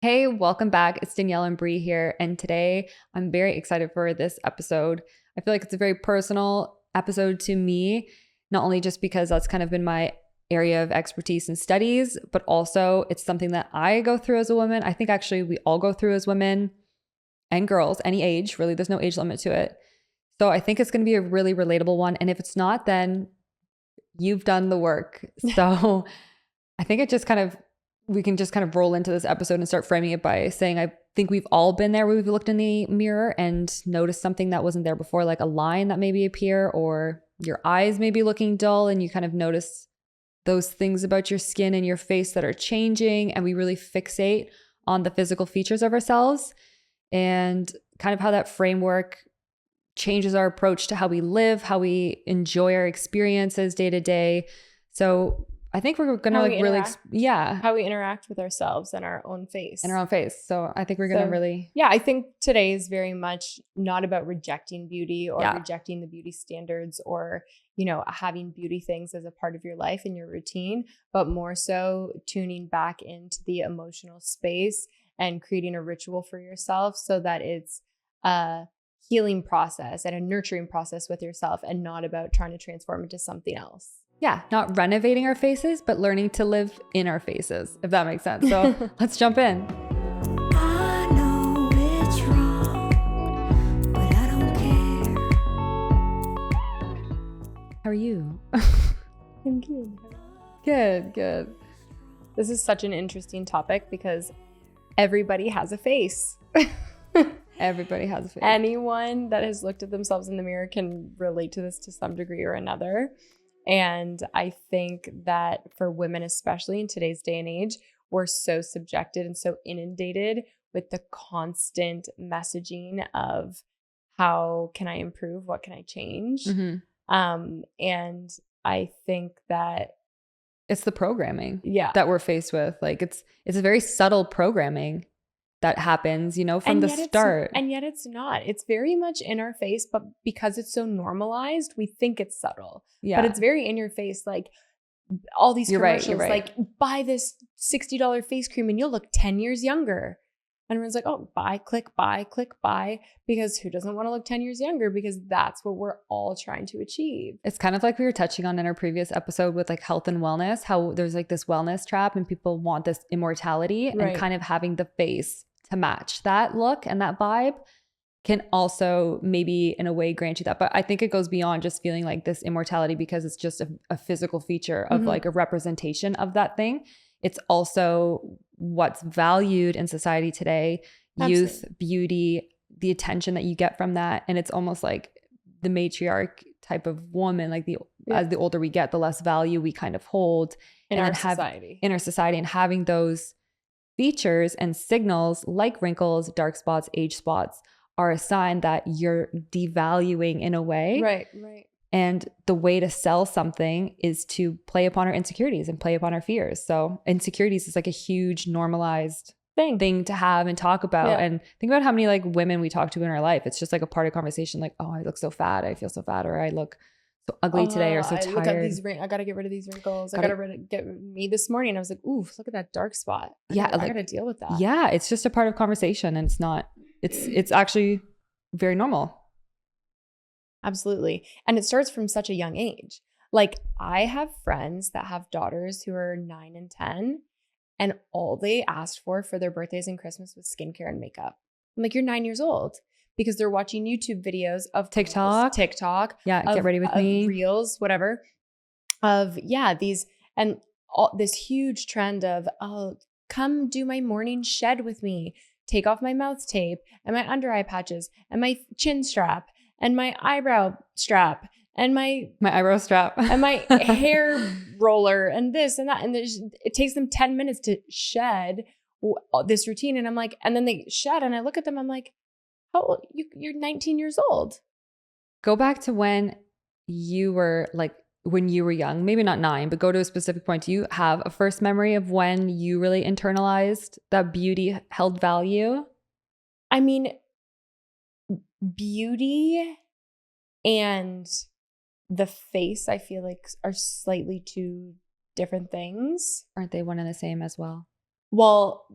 Hey, welcome back. It's Danielle and Bree here. And today I'm very excited for this episode. I feel like it's a very personal episode to me, not only just because that's kind of been my area of expertise and studies, but also it's something that I go through as a woman. I think actually we all go through as women and girls, any age, really. There's no age limit to it. So I think it's going to be a really relatable one. And if it's not, then you've done the work. So I think we can just kind of roll into this episode and start framing it by saying, I think we've all been there where we've looked in the mirror and noticed something that wasn't there before, like a line that maybe appear, or your eyes may be looking dull and you kind of notice those things about your skin and your face that are changing. And we really fixate on the physical features of ourselves and kind of how that framework changes our approach to how we live, how we enjoy our experiences day to day. So I think we're going to how we interact with ourselves and our own face. So I think we're going to really. Yeah, I think today is very much not about rejecting beauty or rejecting the beauty standards or, having beauty things as a part of your life and your routine, but more so tuning back into the emotional space and creating a ritual for yourself so that it's a healing process and a nurturing process with yourself and not about trying to transform into something else. Yeah, not renovating our faces, but learning to live in our faces, if that makes sense. So let's jump in. I know it's wrong, but I don't care. How are you? I'm good. Good. This is such an interesting topic because everybody has a face. Everybody has a face. Anyone that has looked at themselves in the mirror can relate to this to some degree or another. And I think that for women, especially in today's day and age, we're so subjected and so inundated with the constant messaging of how can I improve? What can I change? Mm-hmm. And I think that it's the programming that we're faced with. Like it's a very subtle programming that happens, from the start. And yet it's not. It's very much in our face, but because it's so normalized, we think it's subtle. Yeah. But it's very in your face. Like all these commercials, you're right. Like buy this $60 face cream and you'll look 10 years younger. And everyone's like, oh, click buy, because who doesn't want to look 10 years younger? Because that's what we're all trying to achieve. It's kind of like we were touching on in our previous episode with like health and wellness, how there's like this wellness trap and people want this immortality, and kind of having the face to match that look and that vibe can also maybe in a way grant you that. But I think it goes beyond just feeling like this immortality because it's just a physical feature of like a representation of that thing. It's also what's valued in society today, youth, beauty, the attention that you get from that. And it's almost like the matriarch type of woman, like as the older we get, the less value we kind of hold in our society, and having those features and signals like wrinkles, dark spots, age spots are a sign that you're devaluing in a way. Right. And the way to sell something is to play upon our insecurities and play upon our fears. So insecurities is like a huge normalized thing to have and talk about. Yeah. And think about how many like women we talk to in our life. It's just like a part of conversation. Like, oh, I look so fat. I feel so fat. Or I look so ugly today or so tired. Look at these I got to get rid of these wrinkles. I got to get me this morning. I was like, ooh, look at that dark spot. I got to deal with that. Yeah. It's just a part of conversation and it's actually very normal. Absolutely. And it starts from such a young age. Like I have friends that have daughters who are 9 and 10 and all they asked for their birthdays and Christmas was skincare and makeup. I'm like, you're 9 years old. Because they're watching YouTube videos of TikTok. Yeah, get ready with me. Reels, whatever. These and all this huge trend of, oh, come do my morning shed with me. Take off my mouth tape and my under eye patches and my chin strap and my eyebrow strap and my eyebrow strap and my hair roller and this and that. And it takes them 10 minutes to shed this routine. And I'm like, and then they shed and I look at them, I'm like, how old? You're 19 years old. Go back to when you were young, maybe not 9, but go to a specific point. Do you have a first memory of when you really internalized that beauty held value? I mean, beauty and the face, I feel like, are slightly two different things. Aren't they one and the same as well? Well,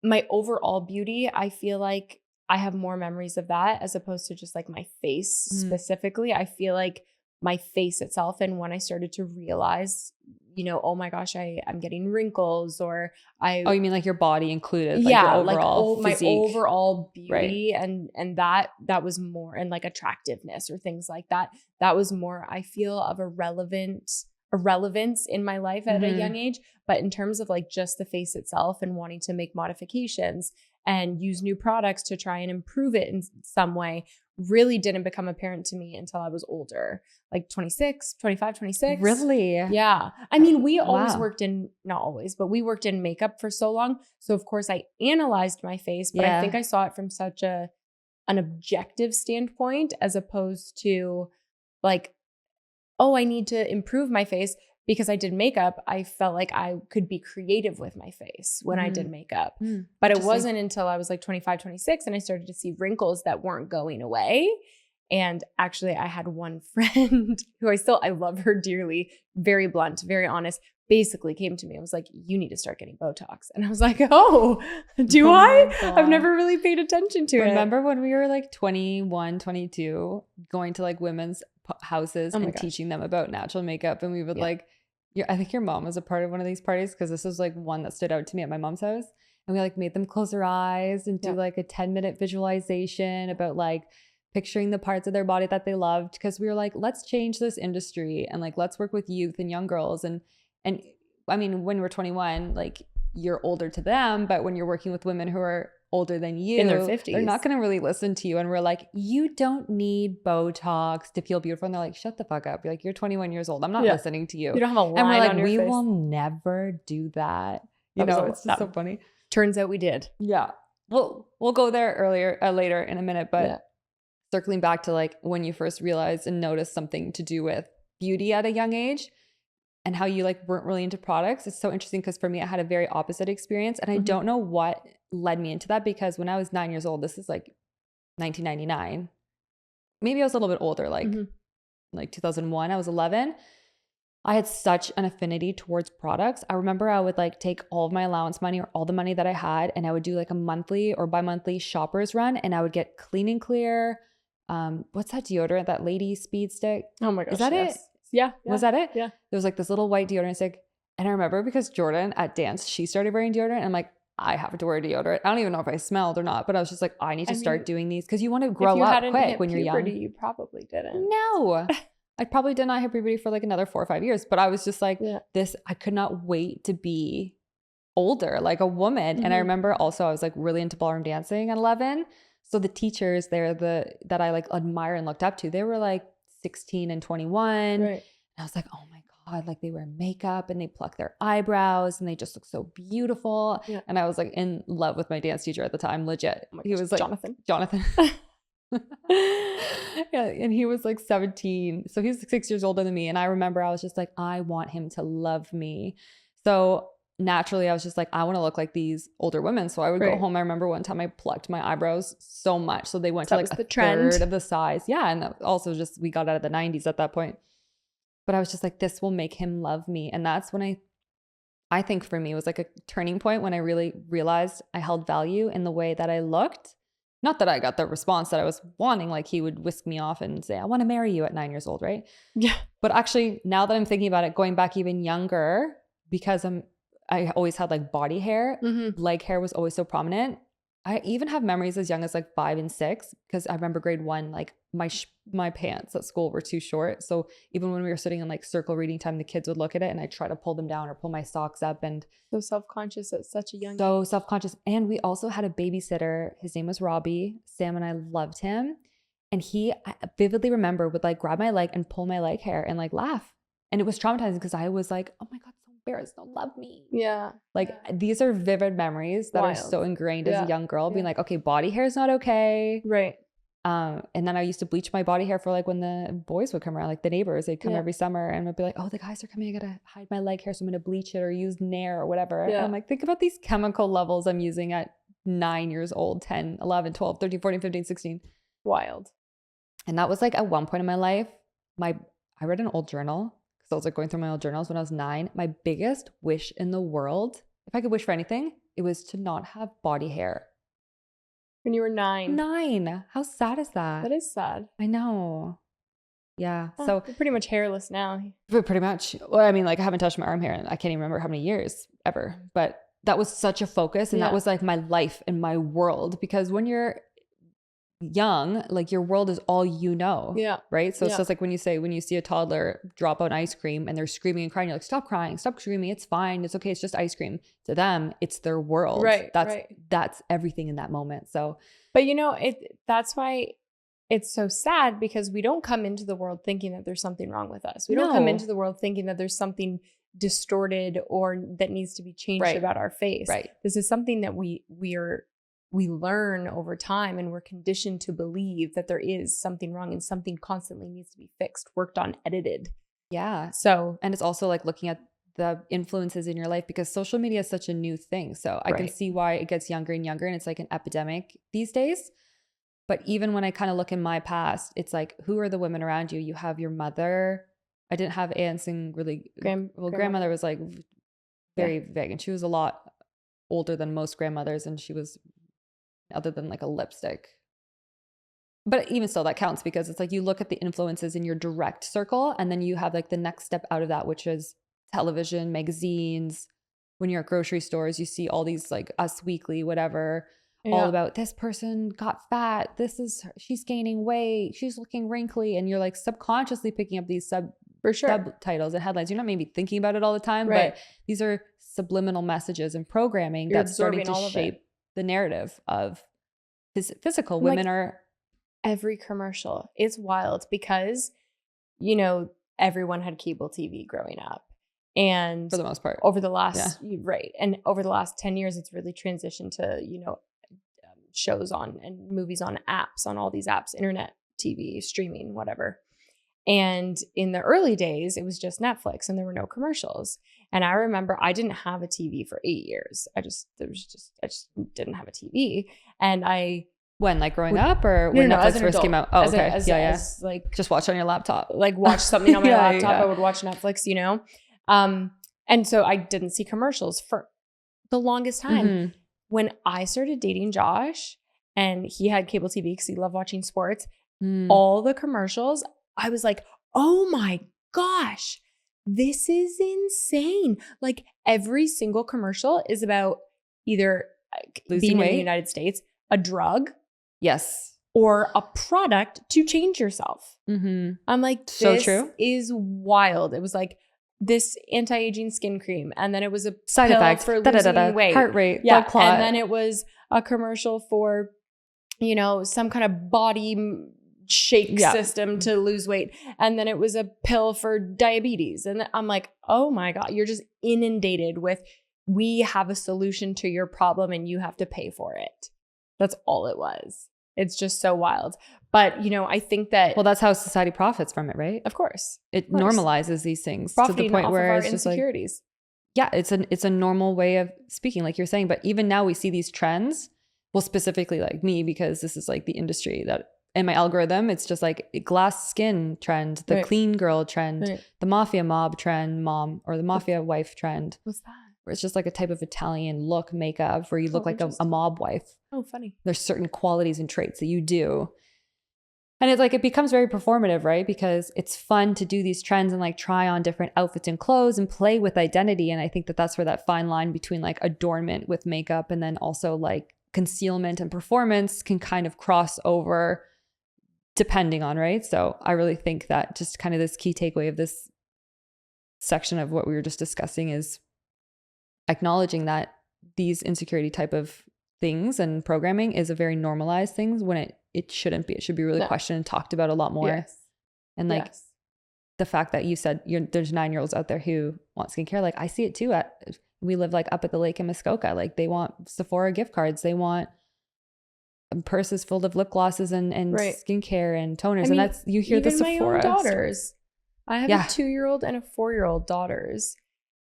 my overall beauty, I feel like I have more memories of that as opposed to just like my face specifically. I feel like my face itself, and when I started to realize, you know, oh my gosh, I'm getting wrinkles, or Oh, you mean like your body included, like yeah, your overall my physique. overall beauty, and that was more, and like attractiveness or things like that. That was more, I feel, of a relevance in my life at a young age. But in terms of like just the face itself and wanting to make modifications and use new products to try and improve it in some way, really didn't become apparent to me until I was older, like 26, 25, 26. Really? Yeah. I mean, we always Wow. worked in, not always, but we worked in makeup for so long. So of course I analyzed my face, but I think I saw it from such an objective standpoint, as opposed to like, oh, I need to improve my face. Because I did makeup, I felt like I could be creative with my face when I did makeup. But it wasn't until I was like 25, 26, and I started to see wrinkles that weren't going away. And actually, I had one friend who I love her dearly, very blunt, very honest, basically came to me and was like, you need to start getting Botox. And I was like, oh, do I? I've never really paid attention to it. Remember when we were like 21, 22, going to like women's houses and teaching them about natural makeup, and we would like, I think your mom was a part of one of these parties, because this was like one that stood out to me at my mom's house, and we like made them close their eyes and do like a 10-minute visualization about like picturing the parts of their body that they loved, because we were like, let's change this industry and like let's work with youth and young girls. And I mean, when we're 21, like you're older to them, but when you're working with women who are older than you in their 50s, they're not going to really listen to you. And we're like, you don't need Botox to feel beautiful. And they're like, shut the fuck up. You're like, you're 21 years old. I'm not listening to you. You don't have a line and we're like, on your we face. will never do that. You know, it's just so funny. Turns out we did. Yeah. We'll go there later in a minute, but circling back to like when you first realized and noticed something to do with beauty at a young age, and how you like weren't really into products. It's so interesting, because for me, I had a very opposite experience, and I don't know what led me into that, because when I was 9 years old, this is like 1999, maybe I was a little bit older, like 2001, I was 11. I had such an affinity towards products. I remember I would like take all of my allowance money or all the money that I had, and I would do like a monthly or bi-monthly shoppers run, and I would get Clean and Clear. What's that deodorant? That lady speed stick? Oh my gosh. Is that it? Yeah. Was that it? Yeah. There was like this little white deodorant stick. And I remember, because Jordan at dance, she started wearing deodorant. And I'm like, I have to wear deodorant. I don't even know if I smelled or not, but I was just like, I need to start doing these, because you want to grow up quick when you're young. You probably didn't. No. I probably did not hit puberty for like another 4 or 5 years, but I was just like, I could not wait to be older, like a woman. And I remember also I was like really into ballroom dancing at 11. So the teachers there that I like admire and looked up to, they were like 16 and 21. Right. And I was like, oh my God, like they wear makeup and they pluck their eyebrows and they just look so beautiful. Yeah. And I was like in love with my dance teacher at the time, legit. Oh he was like Jonathan. Yeah, and he was like 17. So he was 6 years older than me. And I remember I was just like, I want him to love me. So naturally I was just like, I want to look like these older women. So I would go home. I remember one time I plucked my eyebrows so much, so they went to like a third of the size. Yeah. And that also just, we got out of the 90s at that point. But I was just like, this will make him love me. And that's when I think for me it was like a turning point, when I really realized I held value in the way that I looked. Not that I got the response that I was wanting, like he would whisk me off and say, I want to marry you at 9 years old, right? Yeah. But actually, now that I'm thinking about it, going back even younger, because I always had like body hair, leg hair was always so prominent. I even have memories as young as like 5 and 6, because I remember grade 1, like my pants at school were too short. So even when we were sitting in like circle reading time, the kids would look at it and I'd try to pull them down or pull my socks up. And so self-conscious at such a young age. So self-conscious. And we also had a babysitter. His name was Robbie. Sam and I loved him. And I vividly remember would like grab my leg and pull my leg hair and like laugh. And it was traumatizing, because I was like, oh my God, embarrassed, don't love me. Yeah. Like these are vivid memories that are so ingrained as a young girl, being like, okay, body hair is not okay. Right. And then I used to bleach my body hair for like when the boys would come around, like the neighbors, they'd come every summer and would be like, oh, the guys are coming, I gotta hide my leg hair, so I'm gonna bleach it or use Nair or whatever. Yeah. And I'm like, think about these chemical levels I'm using at 9 years old, 10, 11, 12, 13, 14, 15, 16. Wild. And that was like at one point in my life, I read an old journal, because I was like going through my old journals when I was 9. My biggest wish in the world, if I could wish for anything, it was to not have body hair. When you were 9. 9. How sad is that? That is sad. I know. Yeah. Huh, So you're pretty much hairless now. but pretty much. Well, I mean, like I haven't touched my arm hair and I can't even remember how many years ever. But that was such a focus, and that was like my life and my world, because when you're young, like your world is all you know. Yeah. Right. So it's just like when you see a toddler drop out ice cream and they're screaming and crying, you're like, stop crying, stop screaming. It's fine. It's okay. It's just ice cream. To them, it's their world. Right. That's everything in that moment. So, but you know, that's why it's so sad, because we don't come into the world thinking that there's something wrong with us. We don't come into the world thinking that there's something distorted or that needs to be changed about our face. Right. This is something that we learn over time, and we're conditioned to believe that there is something wrong and something constantly needs to be fixed, worked on, edited. Yeah. So, and it's also like looking at the influences in your life, because social media is such a new thing. So I can see why it gets younger and younger, and it's like an epidemic these days. But even when I kind of look in my past, it's like, who are the women around you? You have your mother. I didn't have aunts and really, grandmother was like very big, and she was a lot older than most grandmothers, and she was, other than like a lipstick. But even still, that counts, because it's like you look at the influences in your direct circle, and then you have like the next step out of that, which is television, magazines. When you're at grocery stores, you see all these like Us Weekly, whatever, all about this person got fat. She's gaining weight. She's looking wrinkly. And you're like subconsciously picking up these subtitles and headlines. You're not maybe thinking about it all the time, but these are subliminal messages and programming that's starting to shape the narrative of physical. Women are every commercial. It's wild, because, you know, everyone had cable TV growing up. And for the most part, over the last, and over the last 10 years, it's really transitioned to, you know, shows on and movies on apps, on all these apps, internet, TV, streaming, whatever. And in the early days, it was just Netflix and there were no commercials. And I remember I didn't have a TV for 8 years. I just didn't have a TV. And when, like growing up, or when Netflix first came out? Oh, okay. As like just watch on your laptop. Like watch something on my laptop. I would watch Netflix, you know? And so I didn't see commercials for the longest time. Mm-hmm. When I started dating Josh and he had cable TV because he loved watching sports, all the commercials, I was like, oh my gosh, this is insane. Like every single commercial is about either being in the United States, a drug, yes, or a product to change yourself. Mm-hmm. I'm like, this is wild. It was like this anti-aging skin cream, and then it was a side effect for losing weight, heart rate, blood clot, and then it was a commercial for, you know, some kind of body shake system to lose weight, and then it was a pill for diabetes. And I'm like, oh my God, you're just inundated with, we have a solution to your problem and you have to pay for it. That's all it was. It's just so wild. But, you know, I think that, well, that's how society profits from it, right? Of course. It normalizes these things profiting to the point where it's just insecurities. Like, it's a normal way of speaking, like you're saying. But even now we see these trends. Well, specifically like me, because this is like the industry that in my algorithm, it's just like glass skin trend, the clean girl trend, the mafia mob trend, or the mafia wife trend. What's that? Where it's just like a type of Italian look makeup where you look like a mob wife. Oh, funny. There's certain qualities and traits that you do. And it's like, it becomes very performative, right? Because it's fun to do these trends and like try on different outfits and clothes and play with identity. And I think that that's where that fine line between like adornment with makeup and then also like concealment and performance can kind of cross over depending on, right? So I really think that just kind of this key takeaway of this section of what we were just discussing is acknowledging that these insecurity type of things and programming is a very normalized thing when it shouldn't be. It should be really questioned and talked about a lot more. Yes. And like the fact that you said there's 9-year-olds out there who want skincare, like I see it too. We live like up at the lake in Muskoka. Like they want Sephora gift cards. They want purses full of lip glosses and skincare and toners. And that's, you hear the Sephora. My own daughters. I have a 2-year-old and a 4-year-old daughters.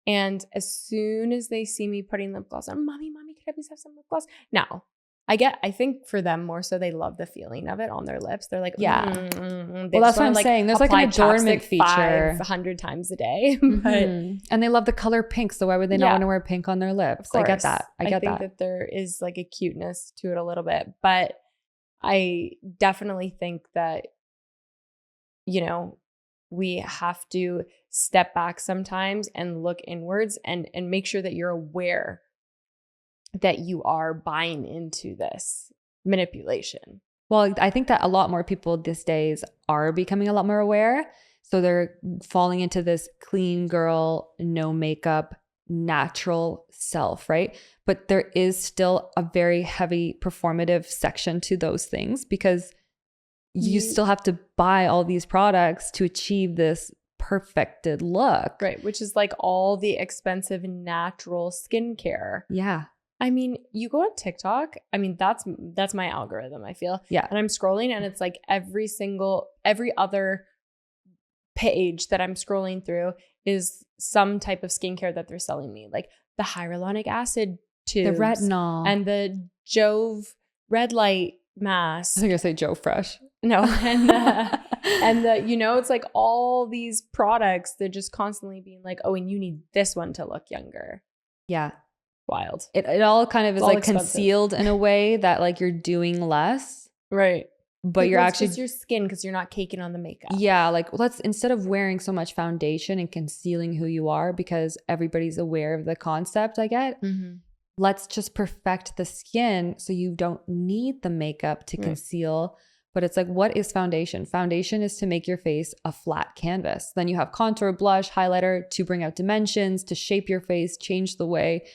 And as soon as they see me putting lip gloss on, mommy, can I please have some lip gloss? Now, I think for them more so, they love the feeling of it on their lips. They're like, Yeah. They Well, that's just what wanna, I'm saying. There's like an apply adornment chapstick feature. 500 times a day. But Mhm. And they love the color pink. So why would they not Yeah. want to wear pink on their of lips? course, I get that. I get think that there is like a cuteness to it a little bit, but I definitely think that, you know, we have to step back sometimes and look inwards and make sure that you're aware that you are buying into this manipulation. Well, I think that a lot more people these days are becoming a lot more aware. So they're falling into this clean girl, no makeup, natural self, right? But there is still a very heavy performative section to those things because you still have to buy all these products to achieve this perfected look. Right, which is like all the expensive natural skincare. Yeah. I mean, you go on TikTok. I mean, that's my algorithm, I feel. Yeah. And I'm scrolling and it's like every other page that I'm scrolling through is some type of skincare that they're selling me. Like the hyaluronic acid tubes. The retinol. And the Jove red light I mask. was going to say Joe Fresh. No. And the, you know, it's like all these products, they're just constantly being like, oh, and you need this one to look younger. Yeah. Wild. It all kind of is all like expensive. concealed in a way that like you're doing less, Right. but you're Well, actually it's just your skin because you're not caking on the makeup. yeah, like let's instead of wearing so much foundation and concealing who you are because everybody's aware of the concept, I get. Mm-hmm. Let's just perfect the skin so you don't need the makeup to Right. conceal. But it's like, what is foundation? Foundation is to make your face a flat canvas. Then you have contour, blush, highlighter to bring out dimensions, to shape your face, change the way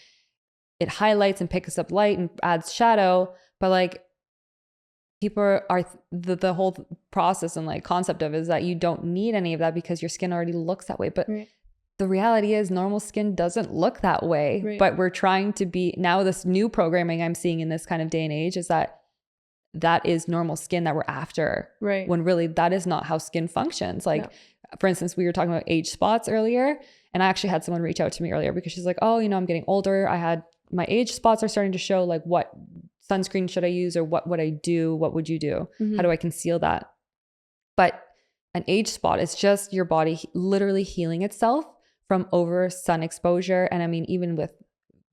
it highlights and picks up light and adds shadow. But like people are the whole process and like concept of it is that you don't need any of that because your skin already looks that way. But Right. the reality is normal skin doesn't look that way. Right. But we're trying to be now this new programming I'm seeing in this kind of day and age is that is normal skin that we're after. Right. When really that is not how skin functions. Like No. for instance, we were talking about age spots earlier and I actually had someone reach out to me earlier because she's like, oh, you know, I'm getting older. My age spots are starting to show, like what sunscreen should I use or what would I do? What would you do? Mm-hmm. How do I conceal that? But an age spot is just your body literally healing itself from over sun exposure. And I mean, even with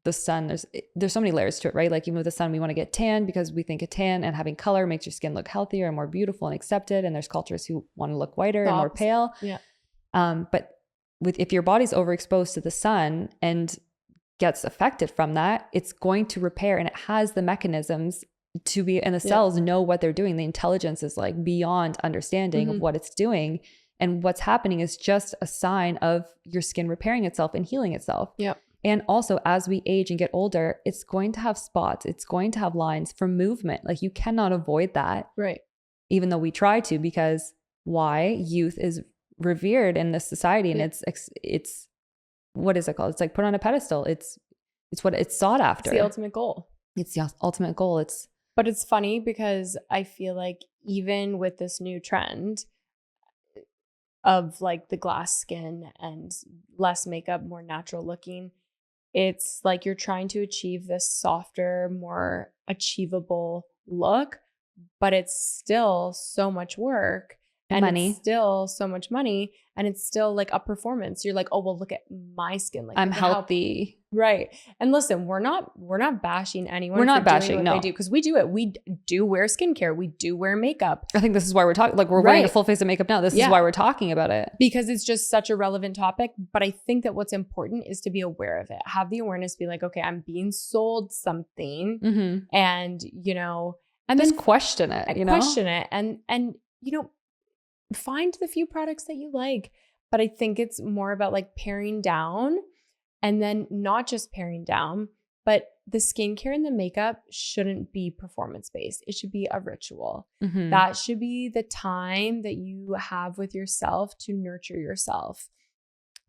the sun, there's so many layers to it, right? Like even with the sun, we want to get tan because we think a tan and having color makes your skin look healthier and more beautiful and accepted. And there's cultures who want to look whiter and more pale. Yeah. But if your body's overexposed to the sun and gets affected from that, it's going to repair and it has the mechanisms to be, and the cells know what they're doing. The intelligence is like beyond understanding of what it's doing. And what's happening is just a sign of your skin repairing itself and healing itself. Yep. And also as we age and get older, it's going to have spots. It's going to have lines for movement. Like you cannot avoid that. Right. Even though we try to, because why? Youth is revered in this society and it's what is it called? It's like put on a pedestal. It's what it's sought after. It's the ultimate goal. It's the ultimate goal. But it's funny because I feel like even with this new trend of like the glass skin and less makeup, more natural looking, it's like you're trying to achieve this softer, more achievable look, but it's still so much work. And money. It's still so much money and it's still like a performance. You're like, oh, well, look at my skin. Like I'm look at how- healthy. Right. And listen, we're not bashing anyone. We're not for doing bashing, what no. they do, because we do it. We do wear skincare. We do wear makeup. I think this is why we're talking. Like we're wearing a Right. full face of makeup now. This is Yeah. why we're talking about it. Because it's just such a relevant topic. But I think that what's important is to be aware of it. Have the awareness, be like, okay, I'm being sold something. Mm-hmm. And, you know, and Just then question it, you know? question it and, you know, find the few products that you like. But I think it's more about like paring down, and then not just paring down, but the skincare and the makeup shouldn't be performance based. It should be a ritual. Mhm. That should be the time that you have with yourself to nurture yourself.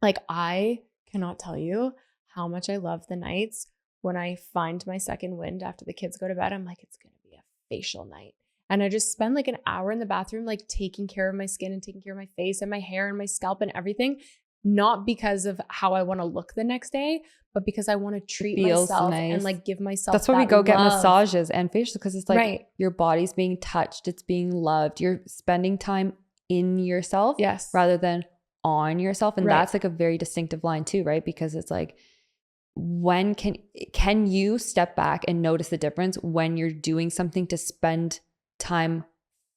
Like I cannot tell you how much I love the nights when I find my second wind after the kids go to bed. I'm like, it's going to be a facial night. And I just spend like an hour in the bathroom, like taking care of my skin and taking care of my face and my hair and my scalp and everything. not because of how I want to look the next day, but because I want to treat feels myself nice. and like give myself That's why we that go get love. massages and facials, because it's like Right. your body's being touched, it's being loved, you're spending time in yourself Yes. rather than on yourself. And Right. that's like a very distinctive line too, right? Because it's like, when can you step back and notice the difference when you're doing something to spend time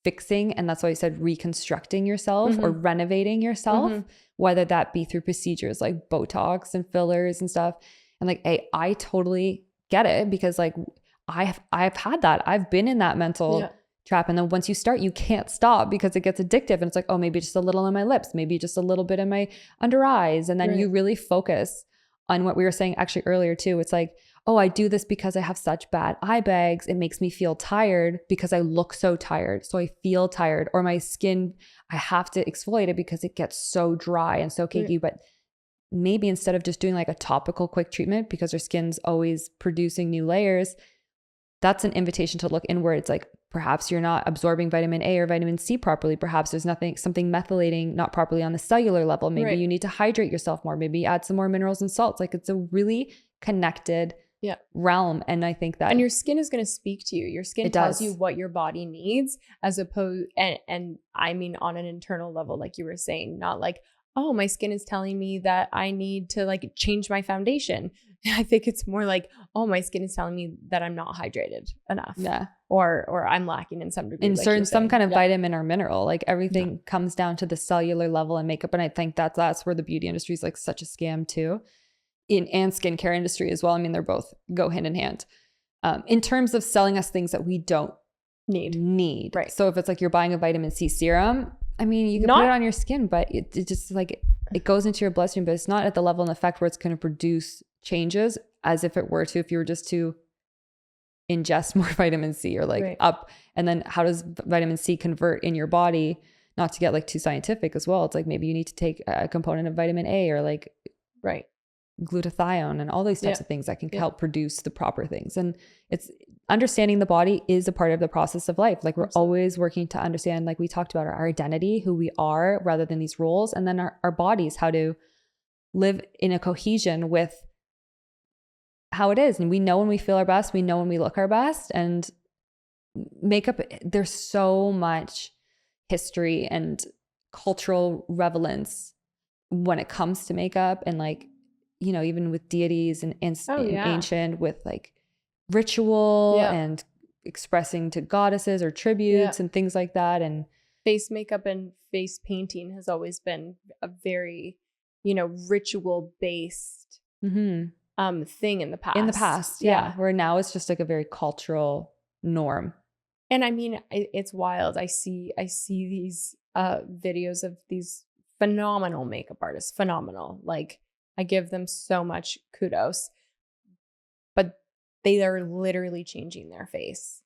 fixing, and that's why I said reconstructing yourself or renovating yourself, whether that be through procedures like Botox and fillers and stuff. And like, I totally get it, because like I've had that. I've been in that mental trap. And then once you start, you can't stop because it gets addictive. And it's like, oh, maybe just a little on my lips, maybe just a little bit in my under eyes. And then you really focus on what we were saying actually earlier too. It's like, oh, I do this because I have such bad eye bags. It makes me feel tired because I look so tired. So I feel tired. Or my skin, I have to exfoliate it because it gets so dry and so cakey. But maybe instead of just doing like a topical quick treatment because our skin's always producing new layers, that's an invitation to look inwards. Like perhaps you're not absorbing vitamin A or vitamin C properly. Perhaps there's something methylating not properly on the cellular level. Maybe you need to hydrate yourself more. Maybe add some more minerals and salts. Like it's a really connected realm. And I think that, and your skin is going to speak to you. Your skin tells you what your body needs, as opposed, and I mean on an internal level, like you were saying, not like, oh, my skin is telling me that I need to like change my foundation. I think it's more like, oh, my skin is telling me that I'm not hydrated enough. Yeah. Or I'm lacking in some degree. In like certain, some kind of vitamin or mineral. Like everything comes down to the cellular level and makeup. And I think that's where the beauty industry is like such a scam too. And skincare industry as well. I mean, they're both go hand in hand. In terms of selling us things that we don't need. Right. So if it's like you're buying a vitamin C serum, I mean, you can put it on your skin, but it just like, it goes into your bloodstream, but it's not at the level and effect where it's going to produce changes as if it were to, if you were just to ingest more vitamin C or like up. And then how does vitamin C convert in your body? Not to get like too scientific as well. It's like, maybe you need to take a component of vitamin A or like glutathione and all these types of things that can help produce the proper things. And it's understanding the body is a part of the process of life. Like we're always working to understand, like we talked about, our identity, who we are rather than these roles, and then our bodies, how to live in a cohesion with how it is. And we know when we feel our best, we know when we look our best. And makeup, there's so much history and cultural relevance when it comes to makeup, and like, you know, even with deities and ancient, with like ritual and expressing to goddesses or tributes and things like that. And face makeup and face painting has always been a very, you know, ritual based thing in the past. Where now it's just like a very cultural norm. And I mean, it's wild. I see these videos of these phenomenal makeup artists, phenomenal. Like I give them so much kudos, but they are literally changing their face.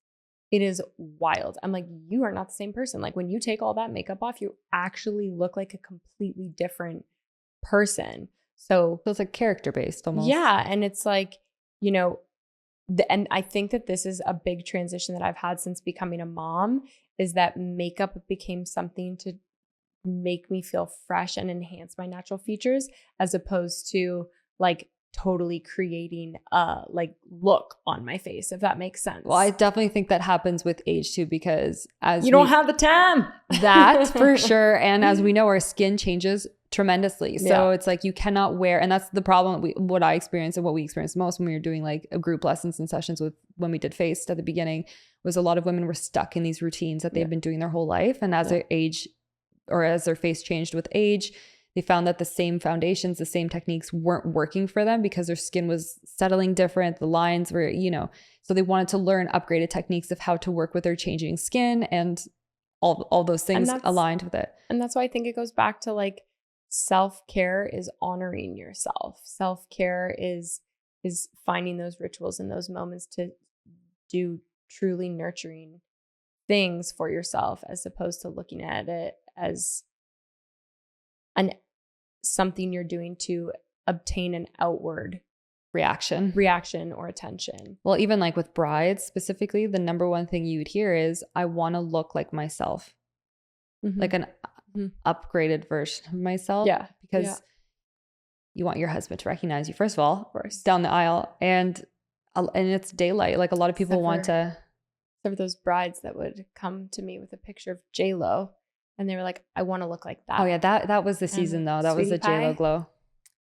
It is wild. I'm like, you are not the same person. Like when you take all that makeup off, you actually look like a completely different person. So it's like character based almost. Yeah. And it's like, you know, and I think that this is a big transition that I've had since becoming a mom, is that makeup became something to make me feel fresh and enhance my natural features, as opposed to like totally creating a like look on my face, if that makes sense. Well, I definitely think that happens with age too, because as you don't have the time. That's for sure. And as we know, our skin changes tremendously. So it's like you cannot wear, and that's the problem. What I experienced and what we experienced most when we were doing like group lessons and sessions with, when we did Faced at the beginning, was a lot of women were stuck in these routines that they've been doing their whole life. And as their age, or as their face changed with age, they found that the same foundations, the same techniques weren't working for them because their skin was settling different. The lines were, you know, so they wanted to learn upgraded techniques of how to work with their changing skin, and all those things aligned with it. And that's why I think it goes back to like, self-care is honoring yourself. Self-care is finding those rituals and those moments to do truly nurturing things for yourself, as opposed to looking at it as something you're doing to obtain an outward reaction or attention. Well, even like with brides specifically, the number one thing you would hear is, I want to look like myself, like an upgraded version of myself. Yeah. Because you want your husband to recognize you, first of all, Of course. down the aisle, and it's daylight. Like a lot of people Except want to. For those brides that would come to me with a picture of J-Lo and they were like, I want to look like that. Oh yeah, that was the season though. That was the Sweetie J-Lo pie, glow.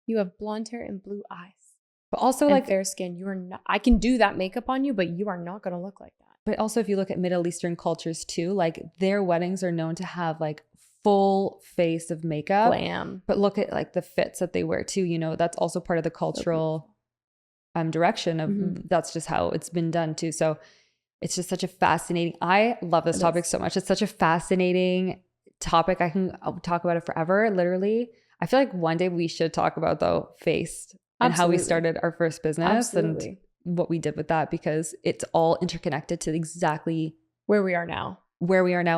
You have blonde hair and blue eyes. But also And like fair skin. You are not, I can do that makeup on you, but you are not going to look like that. But also if you look at Middle Eastern cultures too, like their weddings are known to have like full face of makeup. Glam. But look at like the fits that they wear too, you know, that's also part of the cultural direction of that's just how it's been done too. So it's just such a fascinating, I love this topic so much. It's such a fascinating topic. I'll talk about it forever, literally. I feel like one day we should talk about though face and how we started our first business and what we did with that, because it's all interconnected to exactly where we are now.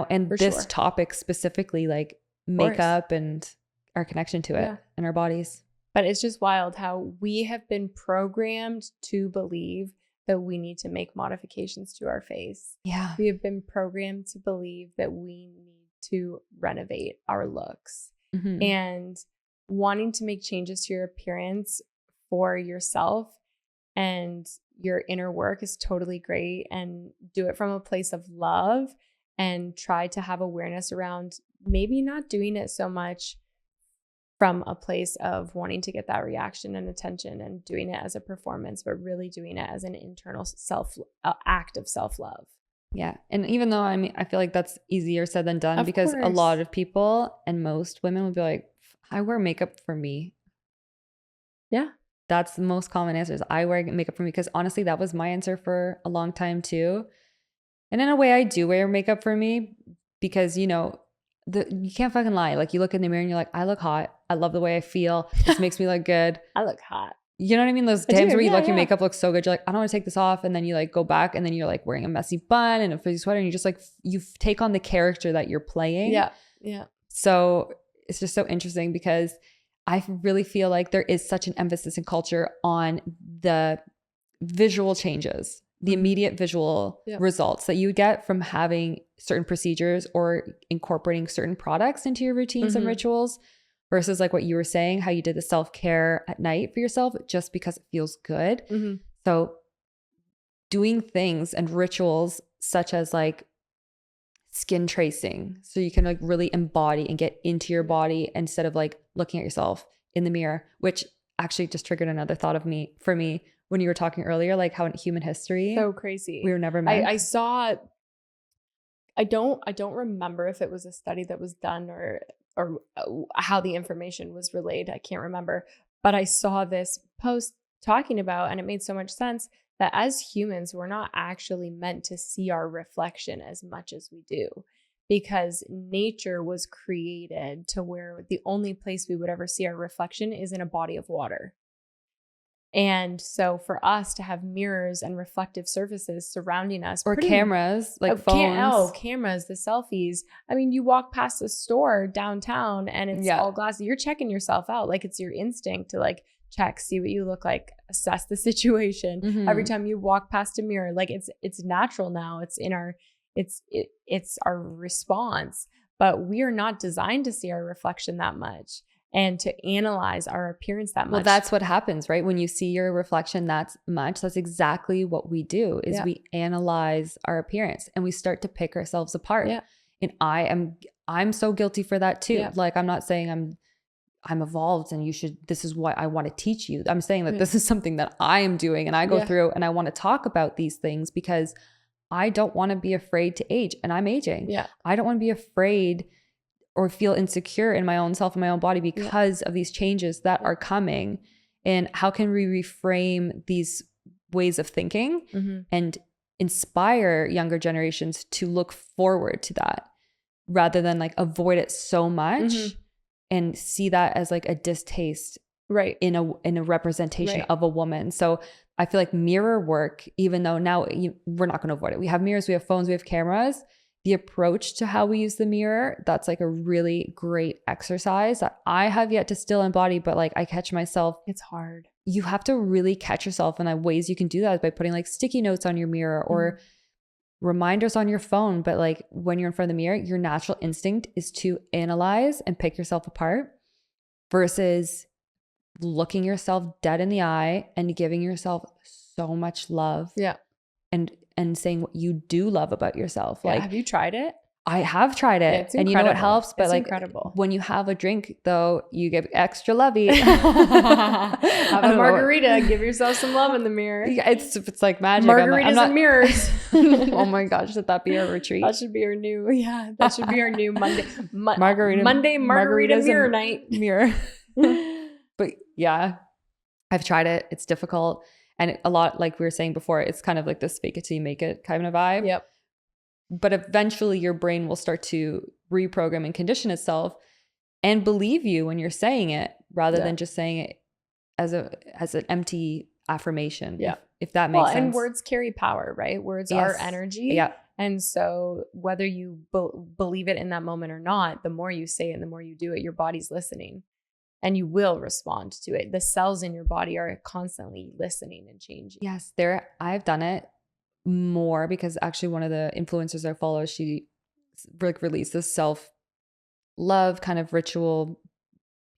And this topic specifically, like makeup and our connection to it and our bodies. But it's just wild how we have been programmed to believe that we need to make modifications to our face. Yeah. We have been programmed to believe that we need to renovate our looks. And wanting to make changes to your appearance for yourself and your inner work is totally great, and do it from a place of love and try to have awareness around maybe not doing it so much from a place of wanting to get that reaction and attention and doing it as a performance, but really doing it as an internal act of self-love. Yeah. And even though I feel like that's easier said than done, because a lot of people and most women would be like, I wear makeup for me. Yeah. That's the most common answer is I wear makeup for me, because honestly, that was my answer for a long time too. And in a way I do wear makeup for me because, you know, you can't fucking lie. Like you look in the mirror and you're like, I look hot. I love the way I feel. This makes me look good. I look hot. You know what I mean? Those times where you look, your makeup looks so good. You're like, I don't want to take this off. And then you like go back and then you're like wearing a messy bun and a frizzy sweater. And you just like, you take on the character that you're playing. Yeah. Yeah. So it's just so interesting because I really feel like there is such an emphasis in culture on the visual changes, the immediate visual results that you get from having certain procedures or incorporating certain products into your routines and rituals, versus like what you were saying, how you did the self-care at night for yourself just because it feels good. So doing things and rituals such as like skin tracing, so you can like really embody and get into your body instead of like looking at yourself in the mirror, which actually just triggered another thought for me when you were talking earlier, like how in human history, so crazy, we were never meant. I saw, I don't remember if it was a study that was done or how the information was relayed. I can't remember, but I saw this post talking about, and it made so much sense, that as humans, we're not actually meant to see our reflection as much as we do, because nature was created to where the only place we would ever see our reflection is in a body of water. And so for us to have mirrors and reflective surfaces surrounding us, or cameras, like phones. Cameras, the selfies. I mean, you walk past a store downtown and it's all glassy. You're checking yourself out. Like it's your instinct to like check, see what you look like, assess the situation. Every time you walk past a mirror, like it's natural now. It's in our, it's our response, but we are not designed to see our reflection that much and to analyze our appearance that much. Well, that's what happens, right? When you see your reflection that much, that's exactly what we do is we analyze our appearance and we start to pick ourselves apart. Yeah. And I'm so guilty for that too. Yeah. Like, I'm not saying I'm evolved and this is what I want to teach you. I'm saying that this is something that I am doing and I go through, and I want to talk about these things because I don't want to be afraid to age, and I'm aging. Yeah. I don't want to be afraid or feel insecure in my own self and my own body because of these changes that are coming. And how can we reframe these ways of thinking and inspire younger generations to look forward to that rather than like avoid it so much and see that as like a distaste in a representation of a woman. So I feel like mirror work, even though now we're not going to avoid it. We have mirrors, we have phones, we have cameras. The approach to how we use the mirror, that's like a really great exercise that I have yet to still embody, but like I catch myself. It's hard. You have to really catch yourself, and ways you can do that is by putting like sticky notes on your mirror or reminders on your phone. But like when you're in front of the mirror, your natural instinct is to analyze and pick yourself apart versus looking yourself dead in the eye and giving yourself so much love. Yeah. And saying what you do love about yourself. Yeah. Like, have you tried it? I have tried it. It's and you know what incredible. helps? But It's like incredible. when you have a drink though, you get extra lovey. Have a margarita. Give yourself some love in the mirror. Yeah, it's like magic. Margaritas and mirrors. Oh my gosh, should that be our retreat? That should be our new, yeah, that should be our new Monday. Margarita margarita mirror and night. Mirror. But yeah, I've tried it. It's difficult. And a lot, like we were saying before, it's kind of like this fake it till you make it kind of vibe. Yep. But eventually your brain will start to reprogram and condition itself and believe you when you're saying it rather than just saying it as an empty affirmation. Yeah. If that makes sense. And words carry power, right? Words are energy. Yeah. And so whether you believe it in that moment or not, the more you say it and the more you do it, your body's listening and you will respond to it. The cells in your body are constantly listening and changing. Yes. I've done it more because actually one of the influencers I follow, she like released this self-love kind of ritual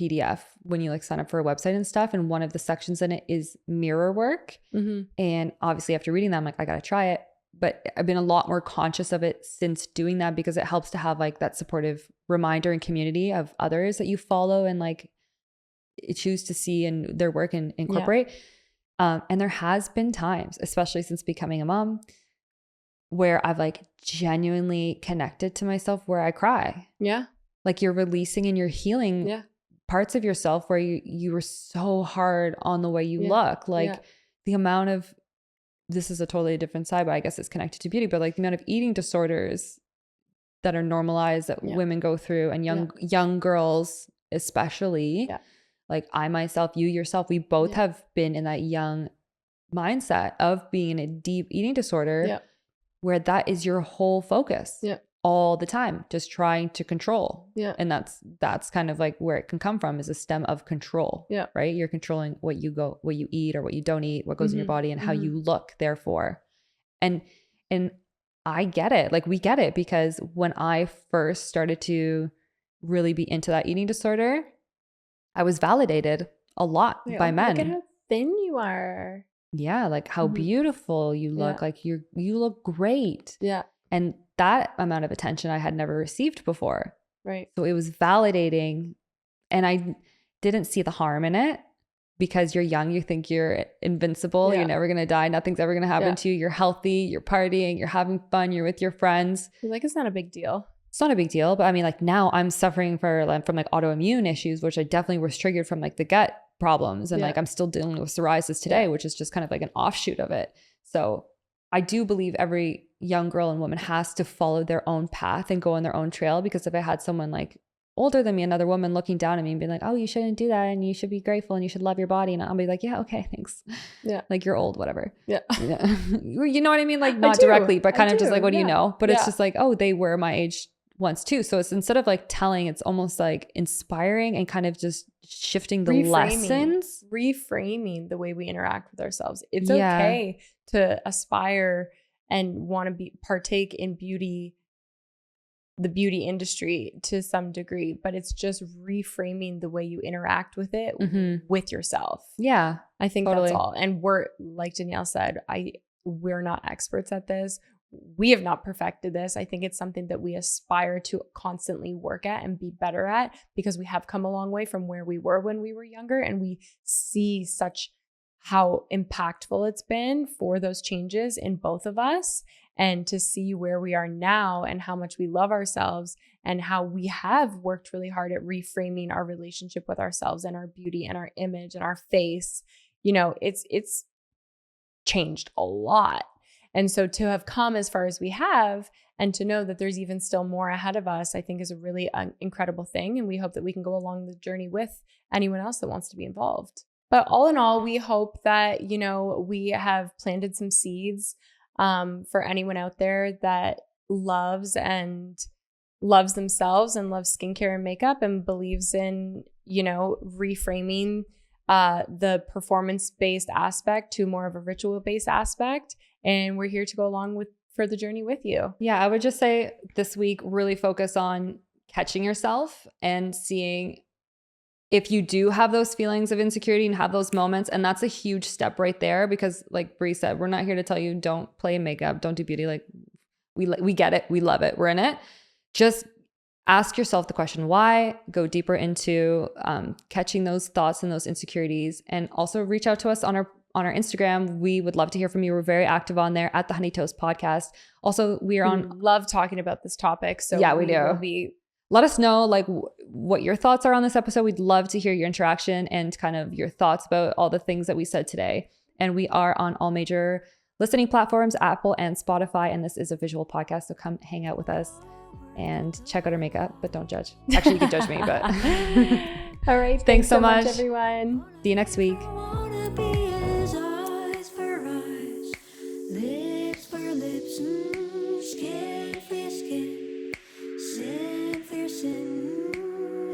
PDF when you like sign up for a website and stuff. And one of the sections in it is mirror work. Mm-hmm. And obviously after reading that, I'm like, I got to try it. But I've been a lot more conscious of it since doing that because it helps to have like that supportive reminder and community of others that you follow and like choose to see in their work and incorporate. And there has been times, especially since becoming a mom, where I've like genuinely connected to myself where I cry. Yeah. Like you're releasing and you're healing parts of yourself where you were so hard on the way you look. Like the amount of, this is a totally different side, but I guess it's connected to beauty, but like the amount of eating disorders that are normalized that women go through and young girls especially. Yeah. Like I myself, you yourself, we both have been in that young mindset of being in a deep eating disorder where that is your whole focus all the time, just trying to control. Yeah. And that's kind of like where it can come from, is a stem of control. Yeah. Right. You're controlling what you eat or what you don't eat, what goes in your body and how you look, therefore. And I get it. Like we get it, because when I first started to really be into that eating disorder, I was validated a lot by men. Look at how thin you are. Yeah. Like how beautiful you look. Like you look great. Yeah. And that amount of attention I had never received before. Right. So it was validating, and I didn't see the harm in it, because you're young, you think you're invincible, you're never going to die, nothing's ever going to happen to you, you're healthy, you're partying, you're having fun, you're with your friends. You're like, it's not a big deal. It's not a big deal. But I mean, like now I'm suffering from like autoimmune issues, which I definitely was triggered from like the gut problems. And like I'm still dealing with psoriasis today, which is just kind of like an offshoot of it. So I do believe every young girl and woman has to follow their own path and go on their own trail. Because if I had someone like older than me, another woman looking down at me and being like, oh, you shouldn't do that, and you should be grateful and you should love your body, and I'll be like, yeah, okay, thanks. Yeah. Like, you're old, whatever. Yeah. You know what I mean? Like, not directly, but kind of just like, what do you know? But it's just like, oh, they were my age once too. So it's, instead of like telling, it's almost like inspiring and kind of just shifting the lessons. Reframing the way we interact with ourselves. It's okay to aspire and want to partake in beauty, the beauty industry to some degree, but it's just reframing the way you interact with it with yourself. Yeah. I think that's all. And we're, like Danielle said, we're not experts at this. We have not perfected this. I think it's something that we aspire to constantly work at and be better at, because we have come a long way from where we were when we were younger, and we see how impactful it's been for those changes in both of us, and to see where we are now and how much we love ourselves and how we have worked really hard at reframing our relationship with ourselves and our beauty and our image and our face. You know, it's changed a lot. And so to have come as far as we have, and to know that there's even still more ahead of us, I think is a really incredible thing. And we hope that we can go along the journey with anyone else that wants to be involved. But all in all, we hope that, you know, we have planted some seeds for anyone out there that loves themselves and loves skincare and makeup, and believes in, you know, reframing the performance-based aspect to more of a ritual-based aspect. And we're here to go along for the journey with you. Yeah, I would just say this week, really focus on catching yourself and seeing if you do have those feelings of insecurity and have those moments, and that's a huge step right there, because like Brie said, we're not here to tell you don't play makeup, don't do beauty. Like we get it. We love it. We're in it. Just ask yourself the question, why? Go deeper into catching those thoughts and those insecurities, and also reach out to us on our Instagram. We would love to hear from you. We're very active on there at the Honey Toast Podcast. Also, we are on. Love talking about this topic. So yeah, we do. Let us know like what your thoughts are on this episode. We'd love to hear your interaction and kind of your thoughts about all the things that we said today. And we are on all major listening platforms, Apple and Spotify. And this is a visual podcast, so come hang out with us and check out our makeup, but don't judge. Actually, you can judge me, but all right. Thanks so much, everyone. See you next week.